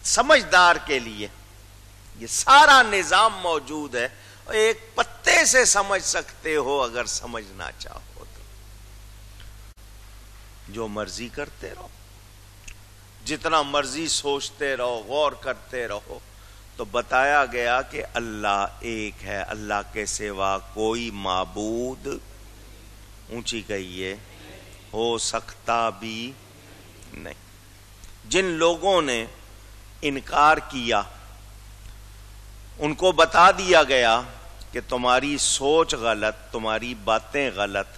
سمجھدار کے لیے یہ سارا نظام موجود ہے. ایک پتے سے سمجھ سکتے ہو اگر سمجھنا چاہو تو. جو مرضی کرتے رہو، جتنا مرضی سوچتے رہو، غور کرتے رہو، تو بتایا گیا کہ اللہ ایک ہے، اللہ کے سوا کوئی معبود اونچی کہیے ہو سکتا بھی نہیں. جن لوگوں نے انکار کیا ان کو بتا دیا گیا کہ تمہاری سوچ غلط، تمہاری باتیں غلط.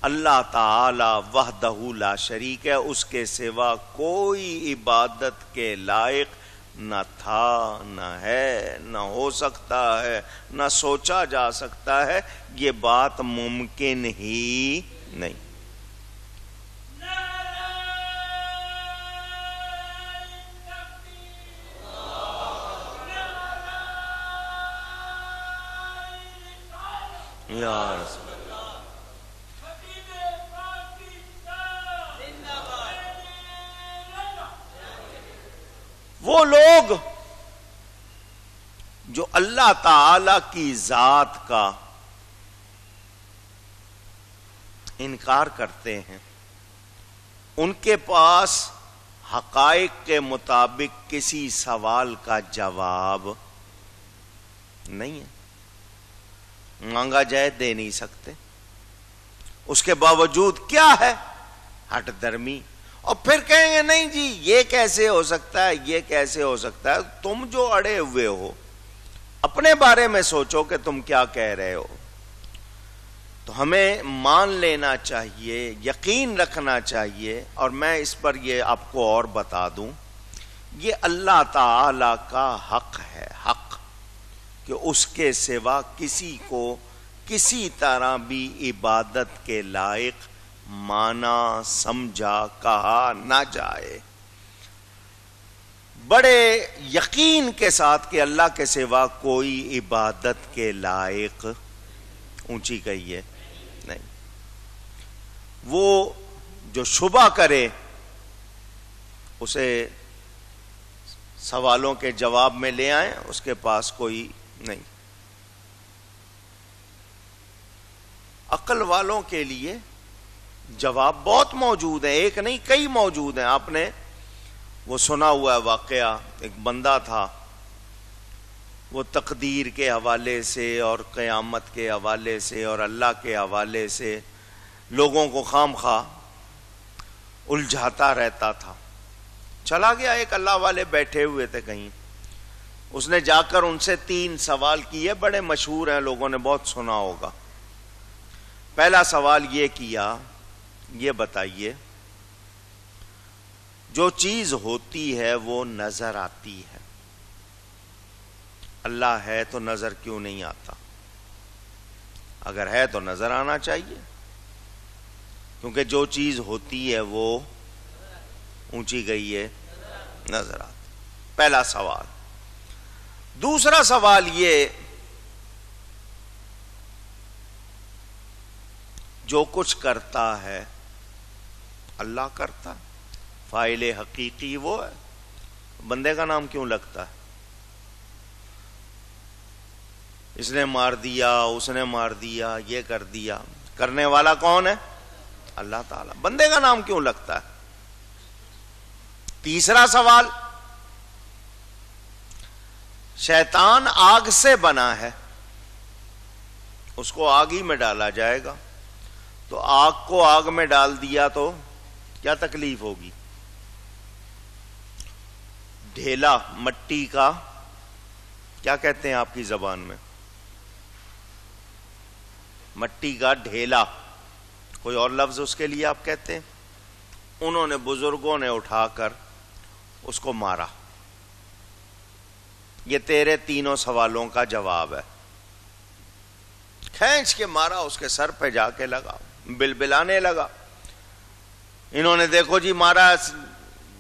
اللہ تعالی وحدہ لا شریک ہے، اس کے سوا کوئی عبادت کے لائق نہ تھا، نہ ہے، نہ ہو سکتا ہے، نہ سوچا جا سکتا ہے. یہ بات ممکن ہی نہیں. یا رسول وہ لوگ جو اللہ تعالی کی ذات کا انکار کرتے ہیں، ان کے پاس حقائق کے مطابق کسی سوال کا جواب نہیں ہے. مانگا جائے دے نہیں سکتے. اس کے باوجود کیا ہے؟ ہٹ درمی. اور پھر کہیں گے نہیں جی یہ کیسے ہو سکتا ہے، یہ کیسے ہو سکتا ہے. تم جو اڑے ہوئے ہو اپنے بارے میں سوچو کہ تم کیا کہہ رہے ہو. تو ہمیں مان لینا چاہیے، یقین رکھنا چاہیے. اور میں اس پر یہ آپ کو اور بتا دوں، یہ اللہ تعالی کا حق ہے، حق کہ اس کے سوا کسی کو کسی طرح بھی عبادت کے لائق مانا، سمجھا، کہا نہ جائے. بڑے یقین کے ساتھ کہ اللہ کے سوا کوئی عبادت کے لائق اونچی کہیے نہیں. وہ جو شبہ کرے اسے سوالوں کے جواب میں لے آئیں، اس کے پاس کوئی نہیں. عقل والوں کے لیے جواب بہت موجود ہیں، ایک نہیں کئی موجود ہیں. آپ نے وہ سنا ہوا ہے واقعہ، ایک بندہ تھا، وہ تقدیر کے حوالے سے اور قیامت کے حوالے سے اور اللہ کے حوالے سے لوگوں کو خام خواہ الجھاتا رہتا تھا. چلا گیا، ایک اللہ والے بیٹھے ہوئے تھے کہیں، اس نے جا کر ان سے 3 سوال کیے، بڑے مشہور ہیں، لوگوں نے بہت سنا ہوگا. پہلا سوال یہ کیا، یہ بتائیے جو چیز ہوتی ہے وہ نظر آتی ہے، اللہ ہے تو نظر کیوں نہیں آتا؟ اگر ہے تو نظر آنا چاہیے، کیونکہ جو چیز ہوتی ہے وہ اونچی گئی ہے نظر آتی. پہلا سوال. دوسرا سوال یہ، جو کچھ کرتا ہے اللہ کرتا، فاعل حقیقی وہ ہے، بندے کا نام کیوں لگتا ہے؟ اس نے مار دیا، اس نے مار دیا، یہ کر دیا، کرنے والا کون ہے؟ اللہ تعالی. بندے کا نام کیوں لگتا ہے؟ تیسرا سوال، شیطان آگ سے بنا ہے، اس کو آگ ہی میں ڈالا جائے گا، تو آگ کو آگ میں ڈال دیا تو کیا تکلیف ہوگی؟ ڈھیلا مٹی کا کیا کہتے ہیں آپ کی زبان میں؟ مٹی کا ڈھیلا، کوئی اور لفظ اس کے لیے آپ کہتے ہیں؟ انہوں نے بزرگوں نے اٹھا کر اس کو مارا. یہ تیرے 3 سوالوں کا جواب ہے. کھینچ کے مارا، اس کے سر پہ جا کے لگا، بلبلانے لگا. انہوں نے دیکھو جی مارا،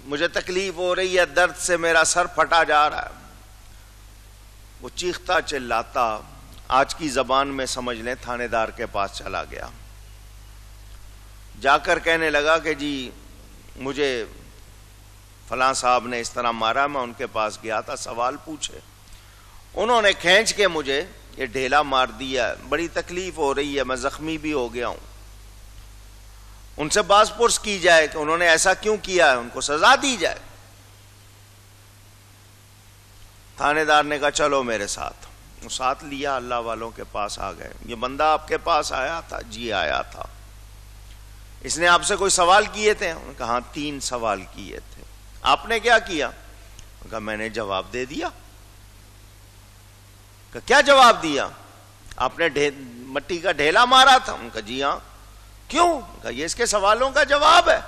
مجھے تکلیف ہو رہی ہے، درد سے میرا سر پھٹا جا رہا ہے. وہ چیختا چلاتا، آج کی زبان میں سمجھ لیں تھانے دار کے پاس چلا گیا. جا کر کہنے لگا کہ جی مجھے فلاں صاحب نے اس طرح مارا, میں ان کے پاس گیا تھا, سوال پوچھے, انہوں نے کھینچ کے مجھے یہ ڈھیلا مار دیا, بڑی تکلیف ہو رہی ہے, میں زخمی بھی ہو گیا ہوں. ان سے باز پرس کی جائے کہ انہوں نے ایسا کیوں کیا ہے, ان کو سزا دی جائے. تھانے دار نے کہا چلو میرے ساتھ. وہ ساتھ لیا, اللہ والوں کے پاس آ گئے. یہ بندہ آپ کے پاس آیا تھا؟ جی آیا تھا. اس نے آپ سے کوئی سوال کیے تھے؟ انہوں نے کہا ہاں 3 سوال کیے تھے. آپ نے کیا کیا؟ انہوں نے کہا میں نے جواب دے دیا. کہ کیا جواب دیا؟ آپ نے مٹی کا ڈھیلا مارا تھا. انہوں نے کہا جی ہاں. کیوں؟ کہا یہ اس کے سوالوں کا جواب ہے.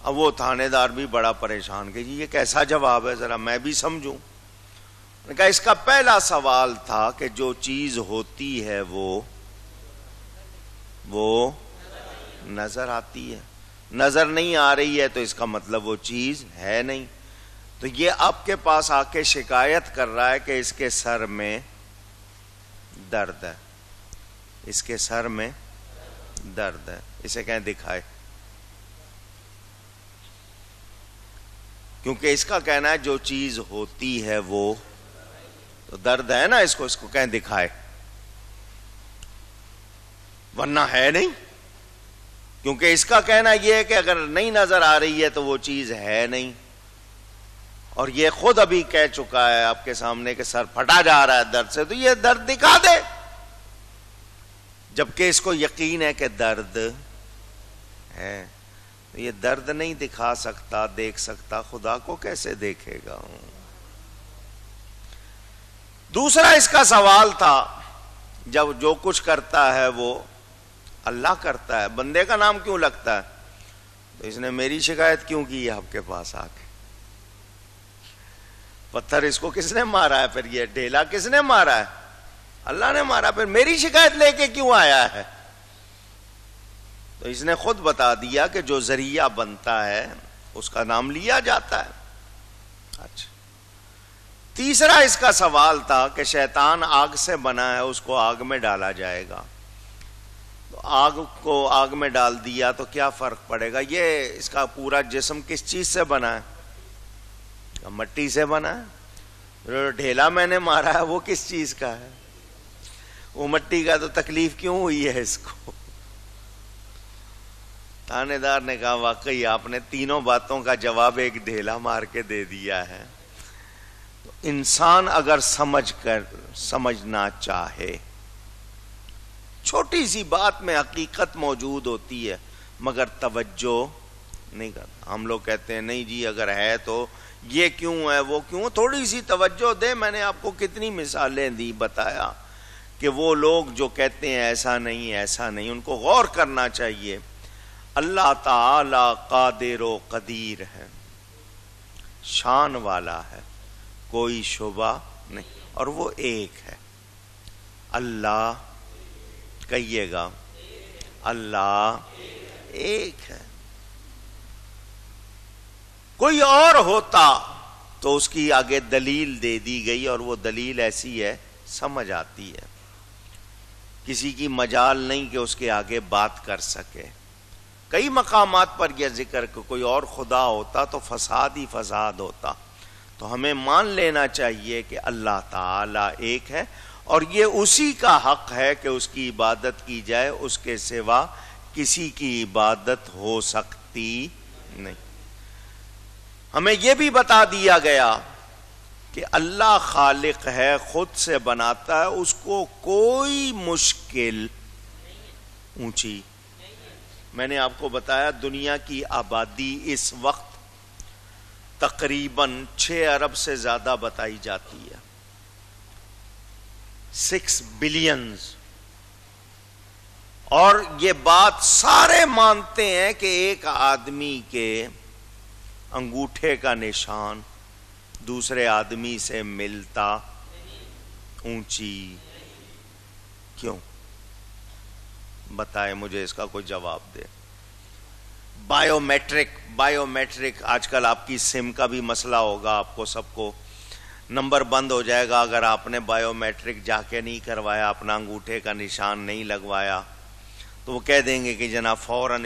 اب وہ تھانے دار بھی بڑا پریشان کہ جی یہ کیسا جواب ہے, ذرا میں بھی سمجھوں. نے کہا اس کا پہلا سوال تھا کہ جو چیز ہوتی ہے وہ نظر آتی ہے, نظر نہیں آ رہی ہے تو اس کا مطلب وہ چیز ہے نہیں. تو یہ آپ کے پاس آ کے شکایت کر رہا ہے کہ اس کے سر میں درد ہے, اس کے سر میں درد ہے. اسے کہیں دکھائے, کیونکہ اس کا کہنا ہے جو چیز ہوتی ہے وہ تو درد ہے نا, اس کو کہیں دکھائے, ورنہ ہے نہیں. کیونکہ اس کا کہنا یہ ہے کہ اگر نہیں نظر آ رہی ہے تو وہ چیز ہے نہیں. اور یہ خود ابھی کہہ چکا ہے آپ کے سامنے کہ سر پھٹا جا رہا ہے درد سے, تو یہ درد دکھا دے. جبکہ اس کو یقین ہے کہ درد ہے. یہ درد نہیں دکھا سکتا, دیکھ سکتا, خدا کو کیسے دیکھے گا. دوسرا اس کا سوال تھا جب جو کچھ کرتا ہے وہ اللہ کرتا ہے, بندے کا نام کیوں لگتا ہے؟ تو اس نے میری شکایت کیوں کی ہے آپ کے پاس آ کے؟ پتھر اس کو کس نے مارا ہے؟ پھر یہ ڈھیلا کس نے مارا ہے؟ اللہ نے مارا. پھر میری شکایت لے کے کیوں آیا ہے؟ تو اس نے خود بتا دیا کہ جو ذریعہ بنتا ہے اس کا نام لیا جاتا ہے. اچھا, تیسرا اس کا سوال تھا کہ شیطان آگ سے بنا ہے, اس کو آگ میں ڈالا جائے گا. تو آگ کو آگ میں ڈال دیا تو کیا فرق پڑے گا؟ یہ اس کا پورا جسم کس چیز سے بنا ہے؟ مٹی سے بنا ہے. ڈھیلا میں نے مارا ہے وہ کس چیز کا ہے؟ وہ مٹی کا. تو تکلیف کیوں ہوئی ہے اس کو؟ تھانے دار نے کہا واقعی آپ نے تینوں باتوں کا جواب ایک ڈھیلا مار کے دے دیا ہے. تو انسان اگر سمجھنا چاہے, چھوٹی سی بات میں حقیقت موجود ہوتی ہے مگر توجہ نہیں کرتا. ہم لوگ کہتے ہیں نہیں جی اگر ہے تو یہ کیوں ہے وہ کیوں. تھوڑی سی توجہ دے. میں نے آپ کو کتنی مثالیں دی, بتایا کہ وہ لوگ جو کہتے ہیں ایسا نہیں ایسا نہیں, ان کو غور کرنا چاہیے. اللہ تعالی قادر و قدیر ہے, شان والا ہے, کوئی شبہ نہیں, اور وہ ایک ہے. اللہ کہیے گا, اللہ ایک ہے. کوئی اور ہوتا تو اس کی آگے دلیل دے دی گئی, اور وہ دلیل ایسی ہے سمجھ آتی ہے. کسی کی مجال نہیں کہ اس کے آگے بات کر سکے. کئی مقامات پر یہ ذکر کہ کوئی اور خدا ہوتا تو فساد ہی فساد ہوتا. تو ہمیں مان لینا چاہیے کہ اللہ تعالی ایک ہے, اور یہ اسی کا حق ہے کہ اس کی عبادت کی جائے. اس کے سوا کسی کی عبادت ہو سکتی نہیں. ہمیں یہ بھی بتا دیا گیا کہ اللہ خالق ہے, خود سے بناتا ہے, اس کو کوئی مشکل اونچی. میں نے آپ کو بتایا دنیا کی آبادی اس وقت تقریباً 6 ارب سے زیادہ بتائی جاتی ہے. 6 بلینز. اور یہ بات سارے مانتے ہیں کہ ایک آدمی کے انگوٹھے کا نشان دوسرے آدمی سے ملتا اونچی کیوں؟ بتائے مجھے اس کا کوئی جواب دے. بائیو میٹرک آج کل آپ کی سم کا بھی مسئلہ ہوگا. آپ کو سب کو نمبر بند ہو جائے گا اگر آپ نے بائیو میٹرک جا کے نہیں کروایا, اپنا انگوٹھے کا نشان نہیں لگوایا, تو وہ کہہ دیں گے کہ جناب فوراً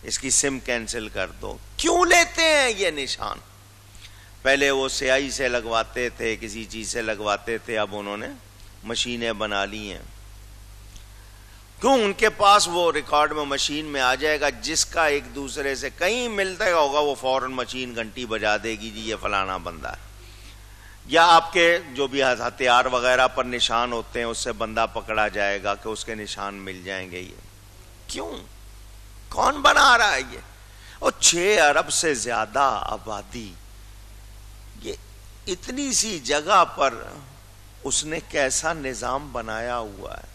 اس کی سم کینسل کر دو. کیوں لیتے مانتے ہیں یہ نشان. پہلے وہ سیاہی سے لگواتے تھے, کسی چیز سے لگواتے تھے, اب انہوں نے مشینیں بنا لی ہیں. کیوں؟ ان کے پاس وہ ریکارڈ میں مشین میں آ جائے گا, جس کا ایک دوسرے سے کہیں ملتا ہوگا وہ فوراً مشین گھنٹی بجا دے گی, جی یہ فلانا بندہ ہے. یا آپ کے جو بھی ہتھیار وغیرہ پر نشان ہوتے ہیں اس سے بندہ پکڑا جائے گا کہ اس کے نشان مل جائیں گے. یہ کیوں؟ کون بنا رہا ہے یہ؟ اور 6 ارب سے زیادہ آبادی, یہ اتنی سی جگہ پر اس نے کیسا نظام بنایا ہوا ہے؟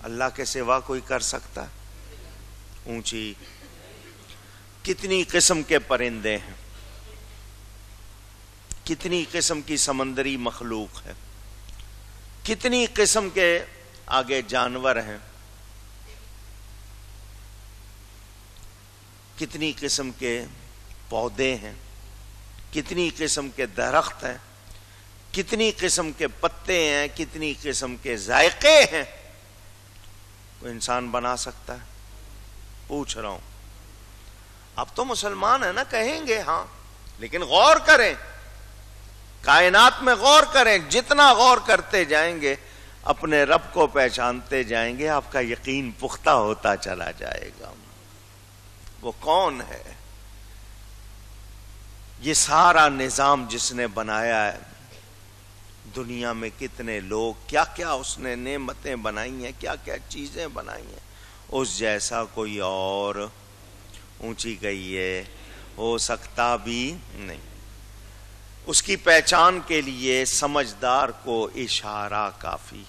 اللہ کے سوا کوئی کر سکتا ہے؟ اونچی کتنی قسم کے پرندے ہیں, کتنی قسم کی سمندری مخلوق ہے, کتنی قسم کے آگے جانور ہیں, کتنی قسم کے پودے ہیں, کتنی قسم کے درخت ہیں, کتنی قسم کے پتے ہیں, کتنی قسم کے ذائقے ہیں. کوئی انسان بنا سکتا ہے؟ پوچھ رہا ہوں. اب تو مسلمان ہیں نا, کہیں گے ہاں, لیکن غور کریں, کائنات میں غور کریں. جتنا غور کرتے جائیں گے اپنے رب کو پہچانتے جائیں گے, آپ کا یقین پختہ ہوتا چلا جائے گا. وہ کون ہے؟ یہ سارا نظام جس نے بنایا ہے, دنیا میں کتنے لوگ, کیا کیا اس نے نعمتیں بنائی ہیں, کیا کیا چیزیں بنائی ہیں, اس جیسا کوئی اور اونچی گئی ہے ہو سکتا بھی نہیں. اس کی پہچان کے لیے سمجھدار کو اشارہ کافی,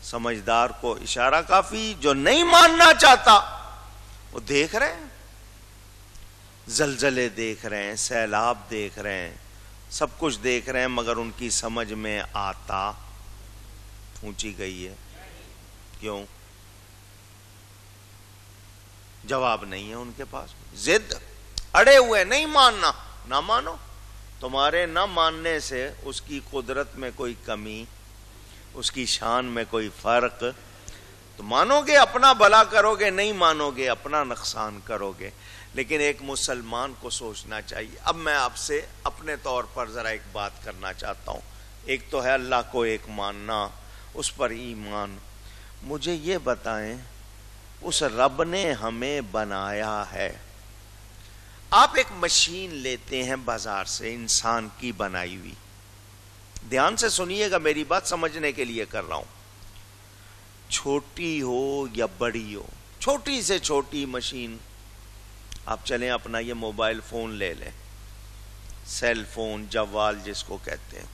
سمجھدار کو اشارہ کافی. جو نہیں ماننا چاہتا وہ دیکھ رہے ہیں, زلزلے دیکھ رہے ہیں, سیلاب دیکھ رہے ہیں, سب کچھ دیکھ رہے ہیں, مگر ان کی سمجھ میں آتا اونچی گئی ہے. کیوں؟ جواب نہیں ہے ان کے پاس. ضد اڑے ہوئے, نہیں ماننا. نہ مانو, تمہارے نہ ماننے سے اس کی قدرت میں کوئی کمی, اس کی شان میں کوئی فرق. تو مانو گے اپنا بھلا کرو گے, نہیں مانو گے اپنا نقصان کرو گے. لیکن ایک مسلمان کو سوچنا چاہیے. اب میں آپ سے اپنے طور پر ذرا ایک بات کرنا چاہتا ہوں. ایک تو ہے اللہ کو ایک ماننا, اس پر ایمان. مجھے یہ بتائیں, اس رب نے ہمیں بنایا ہے. آپ ایک مشین لیتے ہیں بازار سے, انسان کی بنائی ہوئی. دھیان سے سنیے گا, میری بات سمجھنے کے لیے کر رہا ہوں. چھوٹی ہو یا بڑی ہو, چھوٹی سے چھوٹی مشین, آپ چلیں اپنا یہ موبائل فون لے لیں, سیل فون, جوال جس کو کہتے ہیں,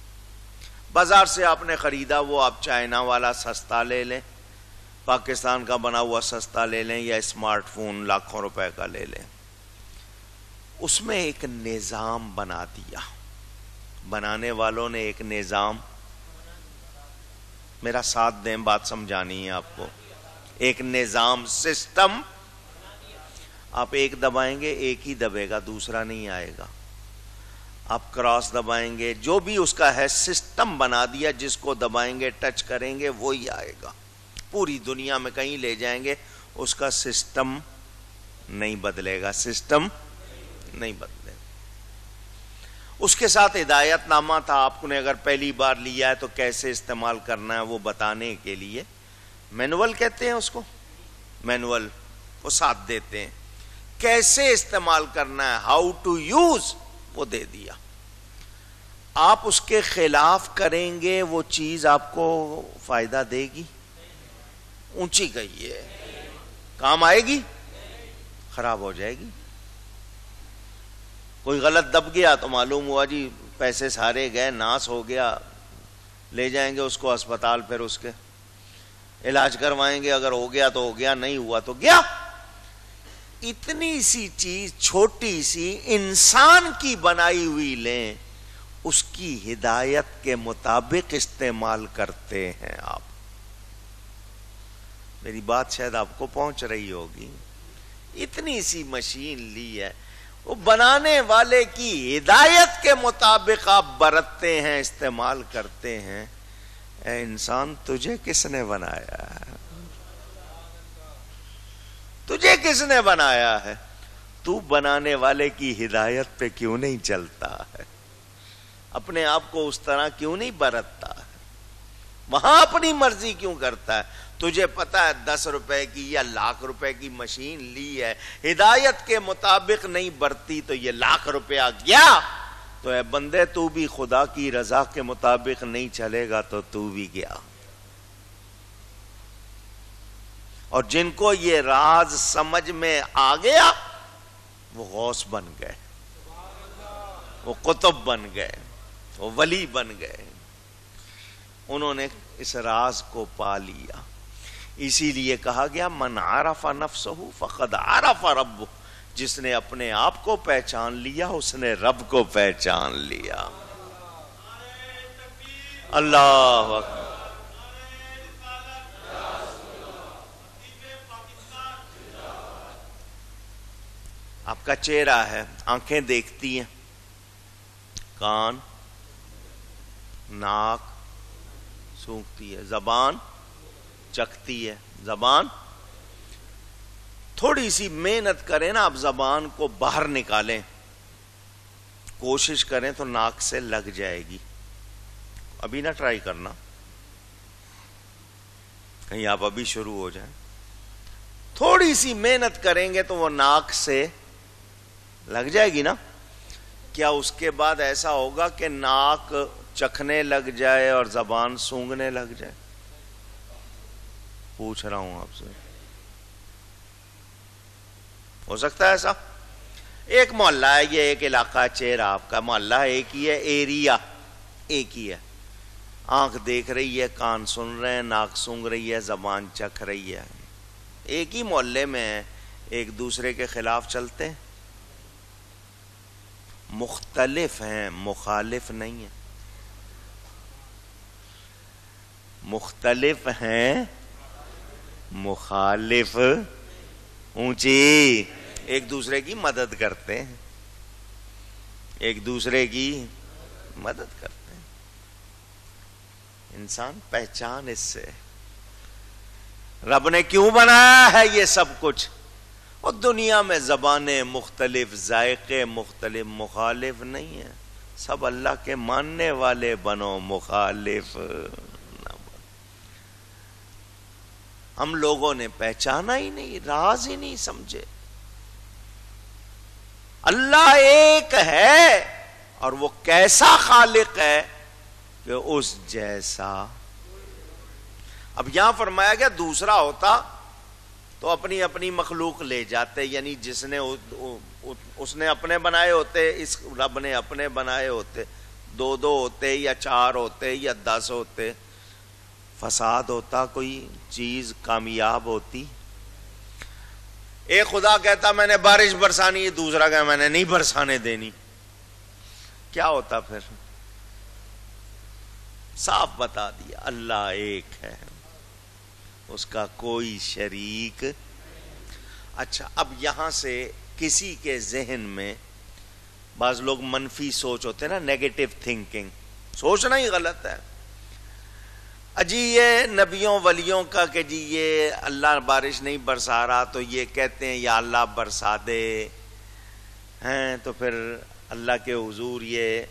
بازار سے آپ نے خریدا, وہ آپ چائنا والا سستا لے لیں, پاکستان کا بنا ہوا سستا لے لیں, یا اسمارٹ فون لاکھوں روپے کا لے لیں. اس میں ایک نظام بنا دیا, بنانے والوں نے ایک نظام, میرا ساتھ دیں, بات سمجھانی ہے آپ کو. ایک نظام, سسٹم. آپ ایک دبائیں گے ایک ہی دبے گا, دوسرا نہیں آئے گا. آپ کراس دبائیں گے, جو بھی اس کا ہے سسٹم بنا دیا, جس کو دبائیں گے ٹچ کریں گے وہی آئے گا. پوری دنیا میں کہیں لے جائیں گے اس کا سسٹم نہیں بدلے گا, سسٹم نہیں بدلے گا. اس کے ساتھ ہدایت نامہ تھا, آپ نے اگر پہلی بار لیا ہے تو کیسے استعمال کرنا ہے وہ بتانے کے لیے. مینول کہتے ہیں اس کو, مینول, وہ ساتھ دیتے ہیں. کیسے استعمال کرنا ہے, ہاؤ ٹو یوز, وہ دے دیا. آپ اس کے خلاف کریں گے, وہ چیز آپ کو فائدہ دے گی؟ اونچی گئی ہے, کام آئے گی؟ خراب ہو جائے گی. کوئی غلط دب گیا تو معلوم ہوا جی پیسے سارے گئے, ناس ہو گیا, لے جائیں گے اس کو اسپتال, پھر اس کے علاج کروائیں گے, اگر ہو گیا تو ہو گیا, نہیں ہوا تو گیا. اتنی سی چیز چھوٹی سی انسان کی بنائی ہوئی لیں, اس کی ہدایت کے مطابق استعمال کرتے ہیں آپ. میری بات شاید آپ کو پہنچ رہی ہوگی. اتنی سی مشین لی ہے, وہ بنانے والے کی ہدایت کے مطابق آپ برتتے ہیں, استعمال کرتے ہیں. اے انسان, تجھے کس نے بنایا ہے؟ تجھے کس نے بنایا ہے؟ تو بنانے والے کی ہدایت پہ کیوں نہیں چلتا ہے؟ اپنے آپ کو اس طرح کیوں نہیں برتتا ہے؟ وہاں اپنی مرضی کیوں کرتا ہے؟ تجھے پتا ہے 10 روپے کی یا لاکھ روپے کی مشین لی ہے، ہدایت کے مطابق نہیں برتی تو یہ لاکھ روپیہ گیا. تو اے بندے، تو بھی خدا کی رضا کے مطابق نہیں چلے گا تو تو بھی گیا. اور جن کو یہ راز سمجھ میں آ گیا وہ غوث بن گئے، وہ قطب بن گئے، وہ ولی بن گئے. انہوں نے اس راز کو پا لیا. اسی لیے کہا گیا من عرف نفسہ فقد عرف ربہ، جس نے اپنے آپ کو پہچان لیا اس نے رب کو پہچان لیا. اللہ اکبر. آپ کا چہرہ ہے، آنکھیں دیکھتی ہیں، کان، ناک سونگتی ہے، زبان چکھتی ہے. زبان تھوڑی سی محنت کریں نا، آپ زبان کو باہر نکالیں، کوشش کریں تو ناک سے لگ جائے گی. ابھی نہ ٹرائی کرنا، کہیں آپ ابھی شروع ہو جائیں. تھوڑی سی محنت کریں گے تو وہ ناک سے لگ جائے گی نا. کیا اس کے بعد ایسا ہوگا کہ ناک چکھنے لگ جائے اور زبان سونگنے لگ جائے؟ پوچھ رہا ہوں آپ سے، ہو سکتا ہے ایسا؟ ایک محلہ ہے، یہ ایک علاقہ، چہرہ آپ کا محلہ ایک ہی ہے، ایریا ایک ہی ہے. آنکھ دیکھ رہی ہے، کان سن رہے ہیں، ناک سونگ رہی ہے، زبان چکھ رہی ہے. ایک ہی محلے میں ہے، ایک دوسرے کے خلاف چلتے ہیں؟ مختلف ہیں، مخالف نہیں ہیں. مختلف ہیں، مخالف. اونچی، ایک دوسرے کی مدد کرتے ہیں، ایک دوسرے کی مدد کرتے ہیں. انسان پہچان اس سے رب نے کیوں بنایا ہے یہ سب کچھ. اور دنیا میں زبانیں مختلف، ذائقے مختلف، مخالف نہیں ہیں. سب اللہ کے ماننے والے بنو، مخالف نہ بنو. ہم لوگوں نے پہچانا ہی نہیں، راز ہی نہیں سمجھے. اللہ ایک ہے اور وہ کیسا خالق ہے کہ اس جیسا. اب یہاں فرمایا گیا دوسرا ہوتا تو اپنی اپنی مخلوق لے جاتے، یعنی جس نے اس نے اپنے بنائے ہوتے، اس رب نے اپنے بنائے ہوتے، 2 ہوتے یا 4 ہوتے یا 10 ہوتے، فساد ہوتا، کوئی چیز کامیاب ہوتی. ایک خدا کہتا میں نے بارش برسانی ہے، دوسرا کہتا میں نے نہیں برسانے دینی، کیا ہوتا پھر؟ صاف بتا دیا اللہ ایک ہے، اس کا کوئی شریک. اچھا، اب یہاں سے کسی کے ذہن میں بعض لوگ منفی سوچ ہوتے ہیں نا، نیگیٹو تھنکنگ، سوچنا ہی غلط ہے. اجی یہ نبیوں ولیوں کا کہ جی یہ اللہ بارش نہیں برسا رہا تو یہ کہتے ہیں یا اللہ برسا دے ہیں، تو پھر اللہ کے حضور یہ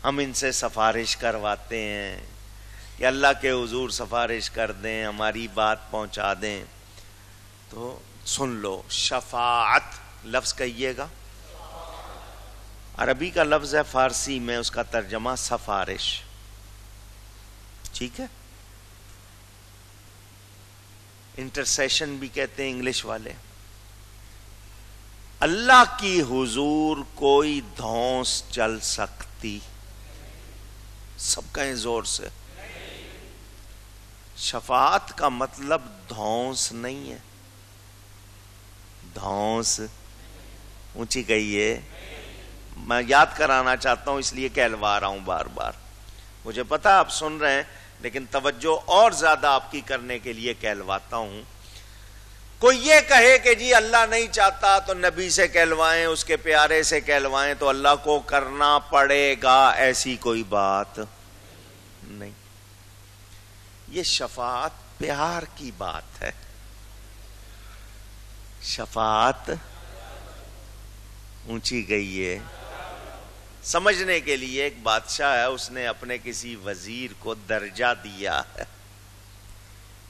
ہم ان سے سفارش کرواتے ہیں کہ اللہ کے حضور سفارش کر دیں، ہماری بات پہنچا دیں. تو سن لو، شفاعت لفظ کہیے گا، عربی کا لفظ ہے، فارسی میں اس کا ترجمہ سفارش. ٹھیک ہے، انٹرسیشن بھی کہتے ہیں انگلش والے. اللہ کی حضور کوئی دھونس چل سکتی؟ سب کہیں زور سے. شفاعت کا مطلب دھونس نہیں ہے. دھونس اونچی کہیے، میں یاد کرانا چاہتا ہوں اس لیے کہلوا رہا ہوں بار بار. مجھے پتا آپ سن رہے ہیں لیکن توجہ اور زیادہ آپ کی کرنے کے لیے کہلواتا ہوں. کوئی یہ کہے کہ جی اللہ نہیں چاہتا تو نبی سے کہلوائیں، اس کے پیارے سے کہلوائیں تو اللہ کو کرنا پڑے گا، ایسی کوئی بات نہیں. یہ شفاعت پیار کی بات ہے. شفاعت اونچی گئی ہے۔ سمجھنے کے لیے ایک بادشاہ ہے، اس نے اپنے کسی وزیر کو درجہ دیا ہے،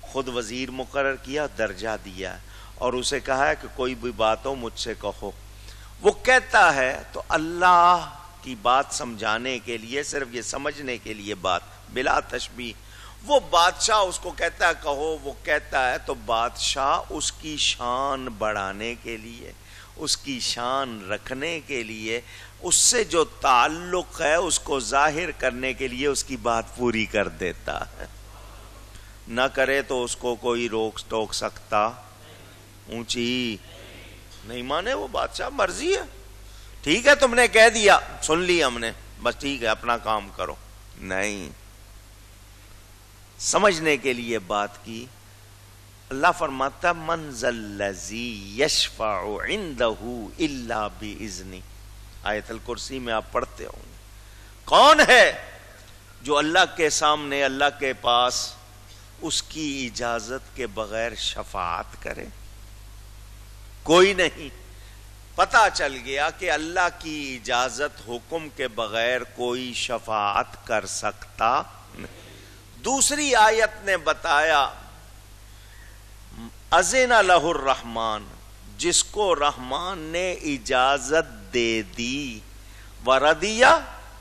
خود وزیر مقرر کیا، درجہ دیا، اور اسے کہا ہے کہ کوئی بھی بات ہو مجھ سے کہو۔ وہ کہتا ہے تو اللہ کی بات سمجھانے کے لیے، صرف یہ سمجھنے کے لیے بات بلا تشبیہ، وہ بادشاہ اس کو کہتا ہے کہو، وہ کہتا ہے تو بادشاہ اس کی شان بڑھانے کے لیے، اس کی شان رکھنے کے لیے، اس سے جو تعلق ہے اس کو ظاہر کرنے کے لیے اس کی بات پوری کر دیتا ہے۔ نہ کرے تو اس کو کوئی روک ٹوک سکتا، اونچی نہیں مانے وہ بادشاہ، مرضی ہے، ٹھیک ہے تم نے کہہ دیا، سن لی ہم نے، بس ٹھیک ہے اپنا کام کرو، نہیں، سمجھنے کے لیے بات کی۔ اللہ فرماتا من ذا الذی یشفع عندہ الا باذنہ، آیت الکرسی میں آپ پڑھتے ہوں گے، کون ہے جو اللہ کے سامنے، اللہ کے پاس اس کی اجازت کے بغیر شفاعت کرے؟ کوئی نہیں۔ پتہ چل گیا کہ اللہ کی اجازت، حکم کے بغیر کوئی شفاعت کر سکتا نہیں۔ دوسری آیت نے بتایا اذن لہ الرحمن، جس کو رحمان نے اجازت دے دی، ورضی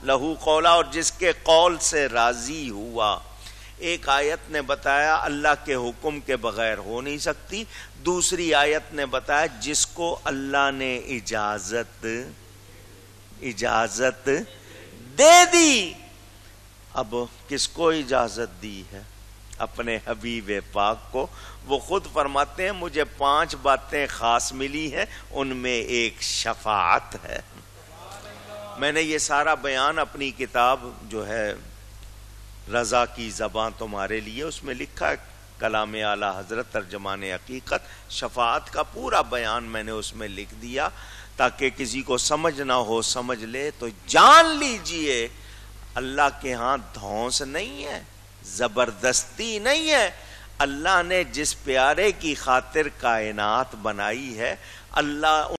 لہ قولا، اور جس کے قول سے راضی ہوا۔ ایک آیت نے بتایا اللہ کے حکم کے بغیر ہو نہیں سکتی، دوسری آیت نے بتایا جس کو اللہ نے اجازت دے دی۔ اب کس کو اجازت دی ہے؟ اپنے حبیب پاک کو۔ وہ خود فرماتے ہیں مجھے 5 باتیں خاص ملی ہیں، ان میں ایک شفاعت ہے۔ میں نے یہ سارا بیان اپنی کتاب جو ہے رضا کی زباں تمہارے لیے، اس میں لکھا ہے، کلام اعلی حضرت ترجمان حقیقت، شفاعت کا پورا بیان میں نے اس میں لکھ دیا تاکہ کسی کو سمجھ نہ ہو، سمجھ لے تو جان لیجئے اللہ کے ہاں دھونس نہیں ہے، زبردستی نہیں ہے۔ اللہ نے جس پیارے کی خاطر کائنات بنائی ہے، اللہ